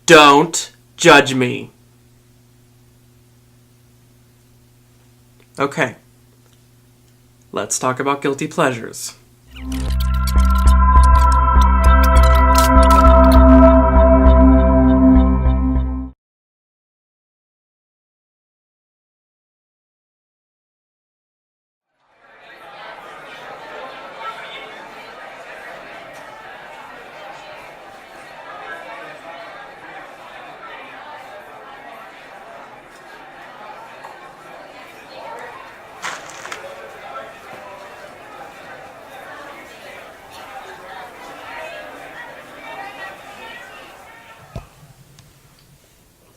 Don't judge me. Okay. Let's talk about guilty pleasures.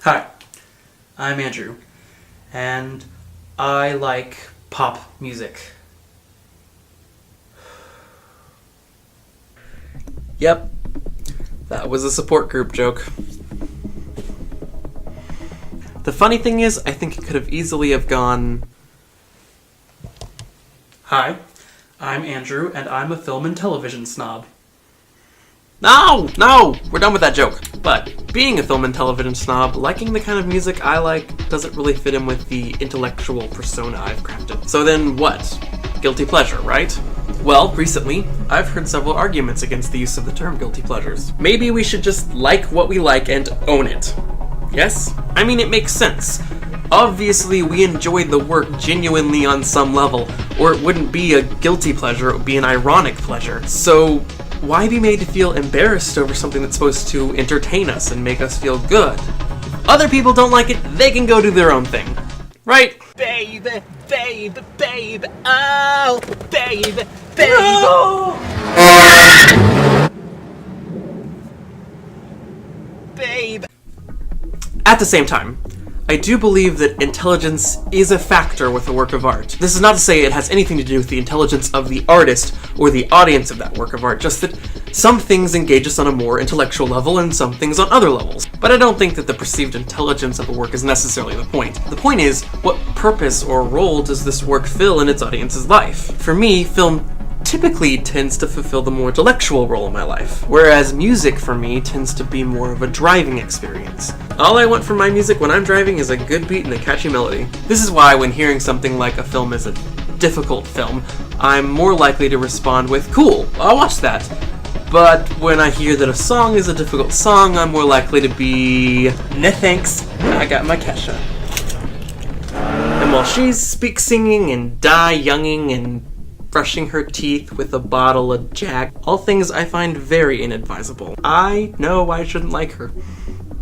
Hi, I'm Andrew, and I like pop music. Yep, that was a support group joke. The funny thing is, I think it could have easily have gone... Hi, I'm Andrew, and I'm a film and television snob. No, we're done with that joke. But being a film and television snob, liking the kind of music I like doesn't really fit in with the intellectual persona I've crafted. So then what? Guilty pleasure, right? Well, recently, I've heard several arguments against the use of the term guilty pleasures. Maybe we should just like what we like and own it. Yes? I mean, it makes sense. Obviously, we enjoyed the work genuinely on some level, or it wouldn't be a guilty pleasure, it would be an ironic pleasure. So why be made to feel embarrassed over something that's supposed to entertain us and make us feel good? If other people don't like it, they can go do their own thing. Right? Baby, baby, baby, oh, baby, baby. No! Babe. At the same time, I do believe that intelligence is a factor with a work of art. This is not to say it has anything to do with the intelligence of the artist or the audience of that work of art, just that some things engage us on a more intellectual level and some things on other levels. But I don't think that the perceived intelligence of a work is necessarily the point. The point is, what purpose or role does this work fill in its audience's life? For me, film typically tends to fulfill the more intellectual role in my life, whereas music for me tends to be more of a driving experience. All I want from my music when I'm driving is a good beat and a catchy melody. This is why when hearing something like a film is a difficult film, I'm more likely to respond with, cool, I'll watch that. But when I hear that a song is a difficult song, I'm more likely to be, nah thanks, I got my Kesha. And while she's speak singing and die younging and brushing her teeth with a bottle of Jack, all things I find very inadvisable. I know I shouldn't like her,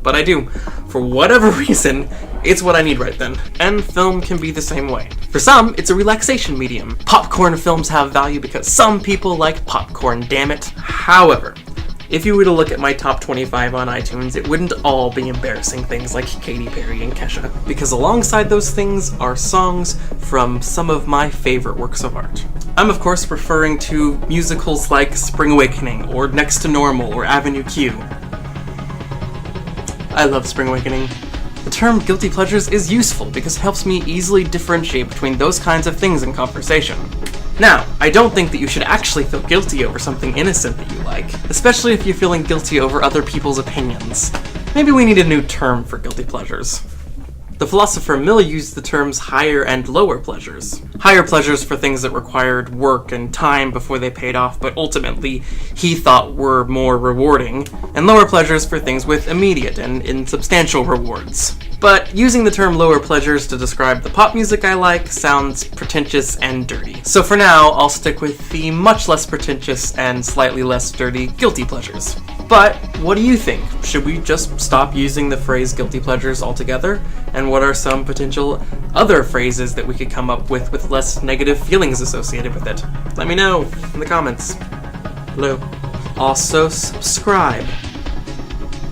but I do. For whatever reason, it's what I need right then. And film can be the same way. For some, it's a relaxation medium. Popcorn films have value because some people like popcorn, damn it. However, if you were to look at my top 25 on iTunes, it wouldn't all be embarrassing things like Katy Perry and Kesha, because alongside those things are songs from some of my favorite works of art. I'm of course referring to musicals like Spring Awakening, or Next to Normal, or Avenue Q. I love Spring Awakening. The term guilty pleasures is useful because it helps me easily differentiate between those kinds of things in conversation. Now, I don't think that you should actually feel guilty over something innocent that you like, especially if you're feeling guilty over other people's opinions. Maybe we need a new term for guilty pleasures. The philosopher Mill used the terms higher and lower pleasures. Higher pleasures for things that required work and time before they paid off, but ultimately he thought were more rewarding, and lower pleasures for things with immediate and insubstantial rewards. But using the term lower pleasures to describe the pop music I like sounds pretentious and dirty. So for now, I'll stick with the much less pretentious and slightly less dirty guilty pleasures. But what do you think? Should we just stop using the phrase guilty pleasures altogether? And what are some potential other phrases that we could come up with less negative feelings associated with it? Let me know in the comments. Hello. Also subscribe,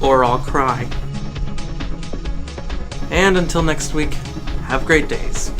or I'll cry. And until next week, have great days.